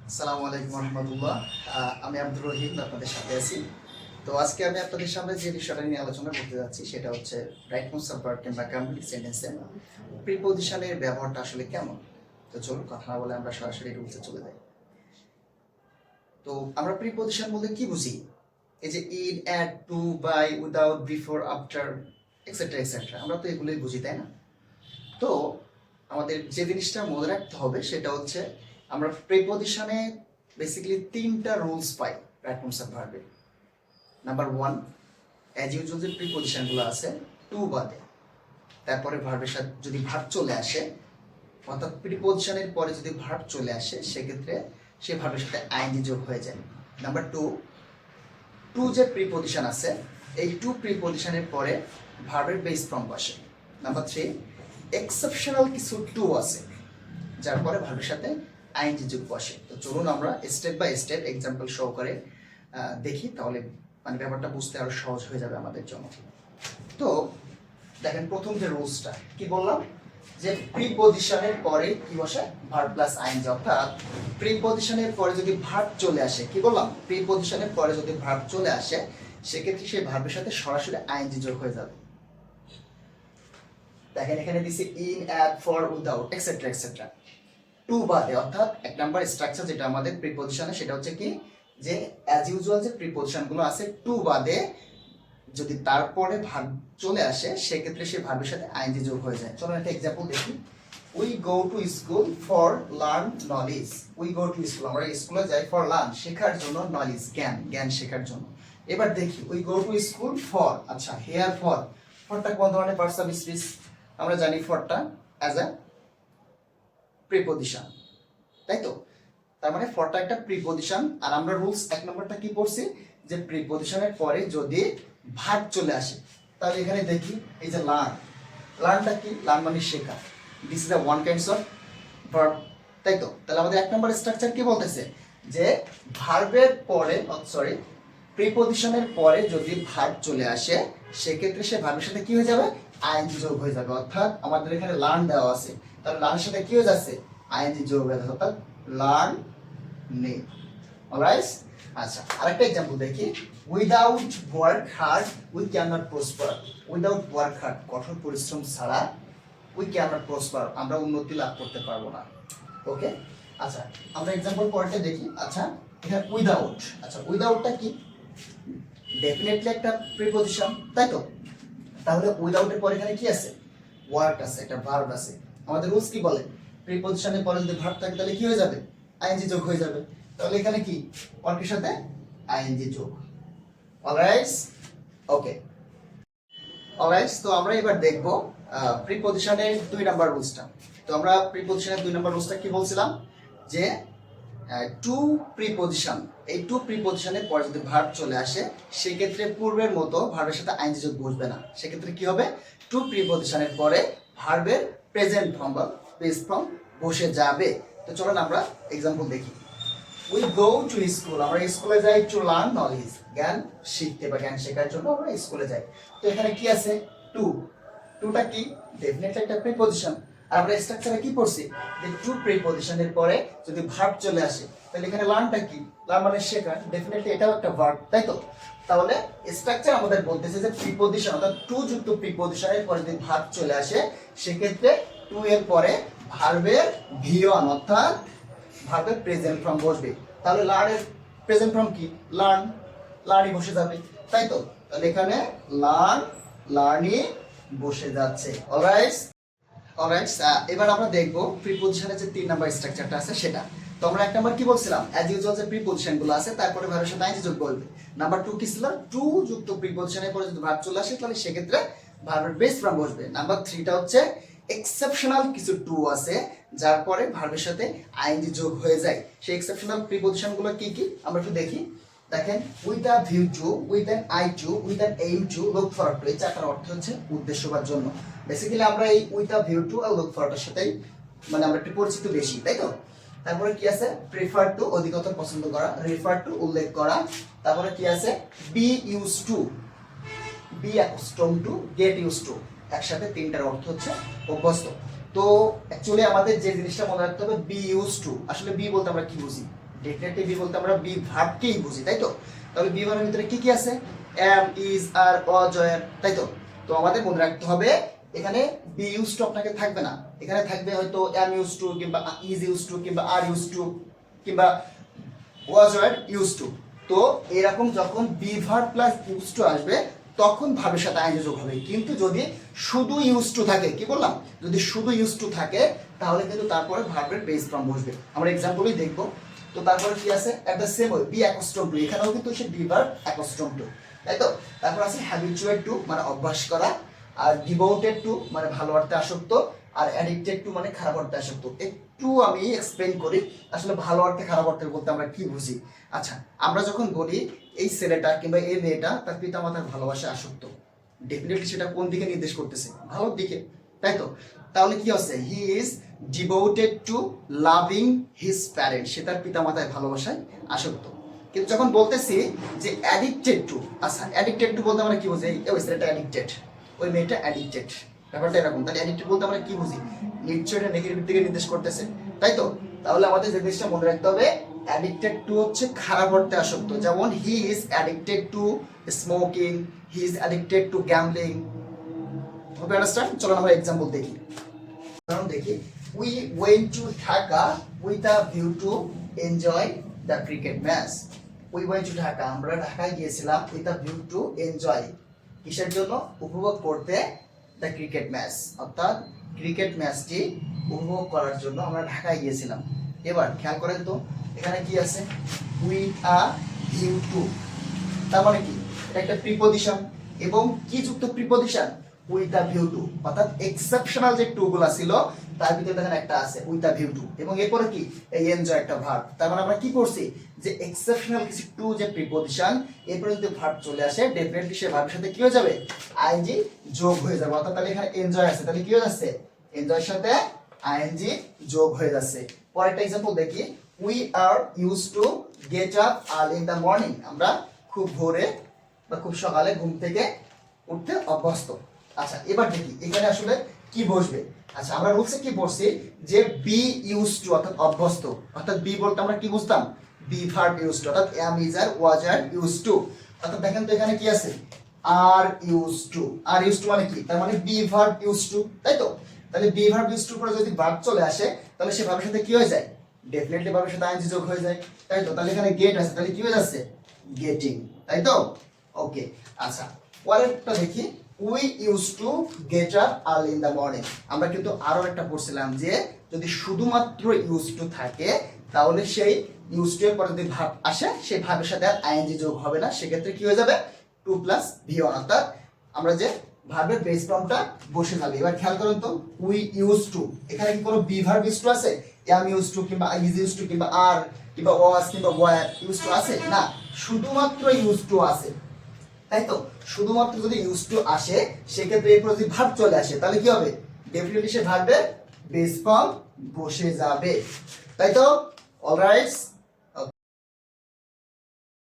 আসসালামু আলাইকুম রহমতুল্লাহ। আমি আব্দুর রহিম আপনাদের সাথে আছি। তো আজকে আমি আপনাদের সামনে যে বিষয়টা নিয়ে আলোচনা করতে যাচ্ছি সেটা হচ্ছে রাইট মোড সাবভার্ব কিংবা কমপ্লিট সেন্টেন্সে প্রিপজিশনের ব্যবহারটা আসলে কেমন। তো চলুন কথা না বলে আমরা সরাসরি রুলসে চলে যাই। তো আমরা প্রিপজিশন বলতে কি বুঝি? এই যে in, at, to, by, without, before, after, etcetera etcetera, আমরা তো এগুলোই বুঝি, তাই না? তো আমাদের যে জিনিসটা মনে রাখতে হবে সেটা হচ্ছে আমরা প্রিপজিশনে বেসিক্যালি তিনটা রুলস পাই রাইট মোড সাবভার্বে। নাম্বার ওয়ান, অ্যাজ ইউজুয়াল যে প্রিপজিশনগুলো আছে টু বাদে, তারপরে ভার্বের সাথে যদি ভার্ব চলে আসে, অর্থাৎ প্রিপজিশনের পরে যদি ভার্ব চলে আসে সেক্ষেত্রে সেই ভার্বের সাথে আইএনজি যোগ হয়ে যায়। নাম্বার টু, টু যে প্রিপজিশন আছে এই টু প্রিপজিশনের পরে ভার্বের বেস ফর্ম বসে। নাম্বার থ্রি, এক্সেপশনাল কিছু টু আছে যার পরে ভার্বের সাথে আইএনজি যোগ বসে। তো চলুন আমরা স্টেপ বাই স্টেপ এক্সাম্পল সহকারে দেখি, তাহলে মানে ব্যাপারটা বুঝতে আরো সহজ হয়ে যাবে আমাদের জন্য। তো দেখেন প্রথম যে রুলসটা কি বললাম, যে প্রিপজিশনের পরে কি বসে? Verb plus I N G. অর্থাৎ প্রিপজিশনের পরে যদি ভার্ব চলে আসে, কি বললাম, প্রিপজিশনের পরে যদি ভার্ব চলে আসে সেক্ষেত্রে সেই ভার্বের সাথে সরাসরি আইএনজি যোগ হয়ে যাবে। দেখেন এখানে দিছে in, at, for, without, etcetera etcetera. To বাদে, অর্থাৎ এক নাম্বার স্ট্রাকচার যেটা আমাদের প্রিপজিশনে সেটা হচ্ছে কি, যে অ্যাজ ইউজুয়াল যে প্রিপজিশনগুলো আছে টু বাদে যদি তারপরে ভার্ব চলে আসে সেক্ষেত্রে সেই ভার্বের সাথে আইএনজি যোগ হয়ে যায়। চলো একটা এক্সাম্পল দেখি। We go to school for learn knowledge. We go to school, আমরা স্কুলে যাই ফর লার্ন, শেখার জন্য, নলেজ জ্ঞান, জ্ঞান শেখার জন্য। এবার দেখি we go to school for, আচ্ছা হেয়ার ফর, ফরটা কোন ধরনের পার্টস অফ স্পিচ? আমরা জানি ফরটা অ্যাজ আ প্রিপজিশন, তাই তো? তার মানে ফরটা একটা প্রিপজিশন। আর আমরা রুলস এক নম্বরটা কি পড়ছি, যে প্রিপজিশনের পরে যদি ভার্ব চলে আসে, তাহলে এখানে দেখি এই যে লার্ন, লার্নটা কি? লার্ন মানে শেখা। This is a one kinds of verb, তাই তো? তাহলে আমাদের এক নম্বর স্ট্রাকচার কি বলতেছে, যে ভার্বের পরে, সরি, প্রিপজিশনের পরে যদি ভার্ব চলে আসে সেক্ষেত্রে সে ভার্বের সাথে কি হয়ে যাবে? আইএনজি যোগ হয়ে যাবে। অর্থাৎ আমাদের এখানে লার্ন দেওয়া আছে, তাহলে লার্নের সাথে কি হয়ে যাচ্ছে? আইএনজি যোগ হয়ে যাচ্ছে, অর্থাৎ লার্ন নেই। অলরাইট, আচ্ছা আরেকটা एग्जांपल দেখি। Without work hard we can not prosper. Without work hard, কঠোর পরিশ্রম ছাড়া উই ক্যান নট প্রসপার, আমরা উন্নতি লাভ করতে পারবো না। ওকে, আচ্ছা আমরা एग्जांपल পরেরটা দেখি। আচ্ছা এখানে উইদাউট, আচ্ছা উইদাউটটা কি? ডেফিনেটলি একটা প্রিপজিশন, তাই তো? তাহলে উইদাউটের পরে এখানে কি আছে? ওয়ার্ক আছে, একটা ভার্ব আছে। আমাদের রুলস কি বলে, প্রিপজিশনের পরে যদি ভার্ব থাকে তাহলে কি হয়ে যাবে? আইএনজি যোগ হয়ে যাবে। তাহলে এখানে কি? ওয়ার্কের সাথে আইএনজি যোগ। অলরাইট, ওকে, অলরাইট। তো আমরা এবার দেখব প্রিপজিশনের 2 নাম্বার রুলসটা। তো আমরা প্রিপজিশনের 2 নাম্বার রুলসটা কি বলছিলাম, যে টু প্রিপজিশন, এই টু প্রিপজিশনের পরে যদি ভার্ব চলে আসে সেক্ষেত্রে পূর্বের মতো ভার্বের সাথে আইএনজি যোগ বসবে না। সেক্ষেত্রে কি হবে? টু প্রিপজিশনের পরে ভার্বের প্রেজেন্ট ফর্ম বা বেস ফর্ম বসে যাবে। তো চলুন আমরা एग्जांपल দেখি। উই গো টু স্কুল, আমরা স্কুলে যাই টু লার্ন নলেজ, জ্ঞান শিখতে বা জ্ঞান শেখার জন্য আমরা স্কুলে যাই। তো এখানে কি আছে? টু, টুটা কি? ডেফিনেটলি একটা প্রিপজিশন। আর আমরা স্ট্রাকচারে কি পড়ছি, যে টু প্রিপজিশনের পরে যদি ভার্ব চলে আসে তাহলে এখানে লার্নটা কি? লার্ন মানে শেখা, ডেফিনেটলি এটাও একটা ভার্ব, তাই তো? তাহলে স্ট্রাকচার আমাদের বলতেছে যে প্রিপজিশন, অর্থাৎ টু যুক্ত প্রিপজিশনের পরে যদি ভার্ব চলে আসে সেক্ষেত্রে টু এর পরে ভার্বের ভি1 অর্থাৎ ভার্বের প্রেজেন্ট ফর্ম বসবে। তাহলে লার্ন এর প্রেজেন্ট ফর্ম কি? লার্ন, লার্নই বসে যাবে, তাই তো? তাহলে এখানে লার্ন, লার্নই বসে যাচ্ছে। Alright, alright. এবার আমরা দেখব প্রিপজিশনের যে 3 নাম্বার স্ট্রাকচারটা আছে সেটা। তো আমরা এক নাম্বার কি বলছিলাম, অ্যাজ ইউজুয়াল যে প্রিপজিশনগুলো আছে তারপরে ভার্বের সাথে আইএনজি যোগ করবে। নাম্বার 2 কি ছিল? টু যুক্ত প্রিপজিশনের পরে যদি ভার্ব চলে আসে তাহলে সেক্ষেত্রে ভার্বের বেস ফর্ম বসবে। নাম্বার 3টা হচ্ছে এক্সেপশনাল কিছু টু আছে যার পরে ভার্বের সাথে আইএনজি যোগ হয়ে যায়। সেই এক্সেপশনাল প্রিপজিশনগুলো কি কি আমরা একটু দেখি। দেখেন with a view to, with an eye to, with an aim to, look for to, এই চারটার অর্থ হচ্ছে উদ্দেশ্য বা জন্য। বেসিক্যালি আমরা এই উইথ আ ভিউ টু আর লুক ফরটার সাথেই মানে আমরা একটু পরিচিত বেশি, তাই তো? তারপরে কি আছে? প্রিফার টু, অধিকতর পছন্দ করা, রেফার টু, উল্লেখ করা। তারপরে কি আছে? Be used to, be accustomed to, get used to, একসাথে তিনটার অর্থ হচ্ছে অভ্যস্ত। তো অ্যাকচুয়ালি আমাদের যে জিনিসটা মনে রাখতে হবে, বি ইউজ টু, আসলে বি বলতে আমরা কি বুঝি? ডেফিনেটলি বি বলতে আমরা বি ভার্বকেই বুঝি, তাই তো? তাহলে বি ভার্বের ভিতরে কি কি আছে? Am, is, are, was, were, তাই তো? তো আমাদের মনে রাখতে হবে এখানে বি ইউজ টু আপনাকে থাকবে না, এখানে থাকবে হয়তো এম ইউজ টু কিংবা ইজ ইউজ টু কিংবা আর ইউজ টু কিংবা ওয়াজ ওয়্যার ইউজ টু। তো এরকম যখন be verb plus use to আসবে তখন ভার্বের সাথে আইএনজি যোগ হবে। কিন্তু যদি শুধু ইউজ টু থাকে, কি বললাম, যদি শুধু ইউজ টু থাকে তাহলে কিন্তু তারপরে ভার্বের বেস ফর্ম বসবে। আমরা এক্সাম্পলই দেখবো। তো তারপরে কি আছে? At the same way be accustomed to, এখানেও কিন্তু সে বি ভার্ব অ্যাকস্টম টু, তাই তো? তারপর আছে হ্যাবিচুয়েট টু মানে অভ্যাস করা, আর ডিভোটেড টু মানে ভালো অর্থে আসক্ত, আর অ্যাডিক্টেড টু মানে খারাপ অর্থে আসক্ত। একটু আমি এক্সপ্লেন করি আসলে ভালো অর্থে খারাপ অর্থে বলতে আমরা কি বুঝি। আচ্ছা, আমরা যখন বলি এই ছেলেটা কিংবা এই মেয়েটা তার পিতামাতার ভালোবাসায় আসক্ত, ডেফিনেটলি সেটা কোন দিকে নির্দেশ করতেছে? ভালোর দিকে, তাই তো? তাহলে কি আছে? He is devoted to loving his parents, সে তার পিতামাতার ভালোবাসায় আসক্ত। কিন্তু যখন বলতেছি যে অ্যাডিক্টেড টু, আচ্ছা অ্যাডিক্টেড টু বলতে আমরা কি বুঝি? ওই ছেলেটা অ্যাডিক্টেড, ওই মেয়েটা অ্যাডিক্টেড, ব্যাপারটা এরকম। তাহলে অ্যাডিক্টেড বলতে আমরা কি বুঝি? নিশ্চয়ই এটা নেগেটিভ দিকে নির্দেশ করতেছে, তাই তো? তাহলে আমাদের যে জিনিসটা মনে রাখতে হবে, অ্যাডিক্টেড টু হচ্ছে খারাপ অর্থে আসক্ত, যেমন he is addicted to smoking, he is addicted to gambling. Hope you understand? চলো আমরা এক্সাম্পল দেখি। উদাহরণ দেখি। We went to Dhaka with a view to enjoy the cricket match. We went to Dhaka, আমরা ঢাকায় গিয়েছিলাম with a view to enjoy, কিসের জন্য? উপভোগ করতে দ্য ক্রিকেট ম্যাচ, অর্থাৎ ক্রিকেট ম্যাচটি উপভোগ করার জন্য আমরা ঢাকায় গিয়েছিলাম। এবার খেয়াল করেন তো এখানে কি আছে? উইথ আ ভিউ টু, তার মানে কি? এটা একটা প্রিপজিশন, এবং কি যুক্ত preposition? With a view two, অর্থাৎ এক্সেপশনাল যে টু গুলা ছিল তার ভিতরে দেখেন একটা আছে উইথ আ ভিউ টু, এবং এরপরে কি? এই এনজয় একটা ভার্ব। তার মানে আমরা কি করছি? যে এক্সেপশনাল কিছু টু যে প্রিপজিশন, এরপরে যদি ভার্ব চলে আসে ডেফিনেটলি সে ভার্বের সাথে কি হয়ে যাবে? আইএনজি যোগ হয়ে যাবে। অর্থাৎ তাহলে এখানে এনজয় আছে, তাহলে কি হয়ে যাচ্ছে? এনজয়ের সাথে আইএনজি যোগ হয়ে যাচ্ছে। পরেরটা एग्जांपल দেখি। We are used to get up early in the morning, আমরা খুব ভোরে বা খুব সকালে ঘুম থেকে উঠতে অভ্যস্ত। আচ্ছা, এবার দেখি এখানে আসলে কি বসবে। আচ্ছা, আমরা রুলসে কি পড়ছি? যে বি ইউজ টু অর্থাৎ অভ্যস্ত, অর্থাৎ বি বলতে আমরা কি বুঝতাম? বি ভার্ব ইউজ টু, অর্থাৎ am is are was are used to. অর্থাৎ দেখেন তো এখানে কি আছে? Are used to, are used to মানে কি? তার মানে বি ভার্ব ইউজ টু, তাই তো? তাহলে বি ভার্ব ইউজ টু পরে যদি ভার্ব চলে আসে তাহলে সে ভার্বের সাথে কি হয়ে যায়? ডেফিনেটলি ভার্বের সাথে আইএনজি যোগ হয়ে যায়, তাই তো? তাহলে এখানে গেট আছে, তাহলে কি হয়ে যাচ্ছে? গেটিং, তাই তো? ওকে। আচ্ছা, পরেরটা দেখি। We use to get up early in the morning, আমরা কিন্তু আরো একটা পড়ছিলাম যে যদি শুধুমাত্র ইউজ টু থাকে তাহলে সেই ইউজ টু এর পরে যদি ভার্ব আসে সেই ভার্বের সাথে আর আইএনজি যোগ হবে না, সেক্ষেত্রে কি হয়ে যাবে? টু প্লাস ভি1, অর্থাৎ আমরা যে ভার্বের বেস ফর্মটা বসে যাবে। এবার খেয়াল করুন তো, উই ইউজ টু, এখানে কি কোনো বি ভার্ব ইউজ টু আছে? এম ইউজ টু কিংবা ইজ ইউজ টু কিংবা আর কিংবা ওয়াজ কিংবা ওয়্যার ইউজ টু আছে? না, শুধুমাত্র ইউজ টু আছে, তাই তো? শুধুমাত্র যদি ইউজ টু আসে সেক্ষেত্রে এরপর যদি ভার্ব চলে আসে তাহলে কি হবে? ডেফিনেটলি সে ভার্বের বেস ফর্ম বসে যাবে, তাই তো? অলরাইট।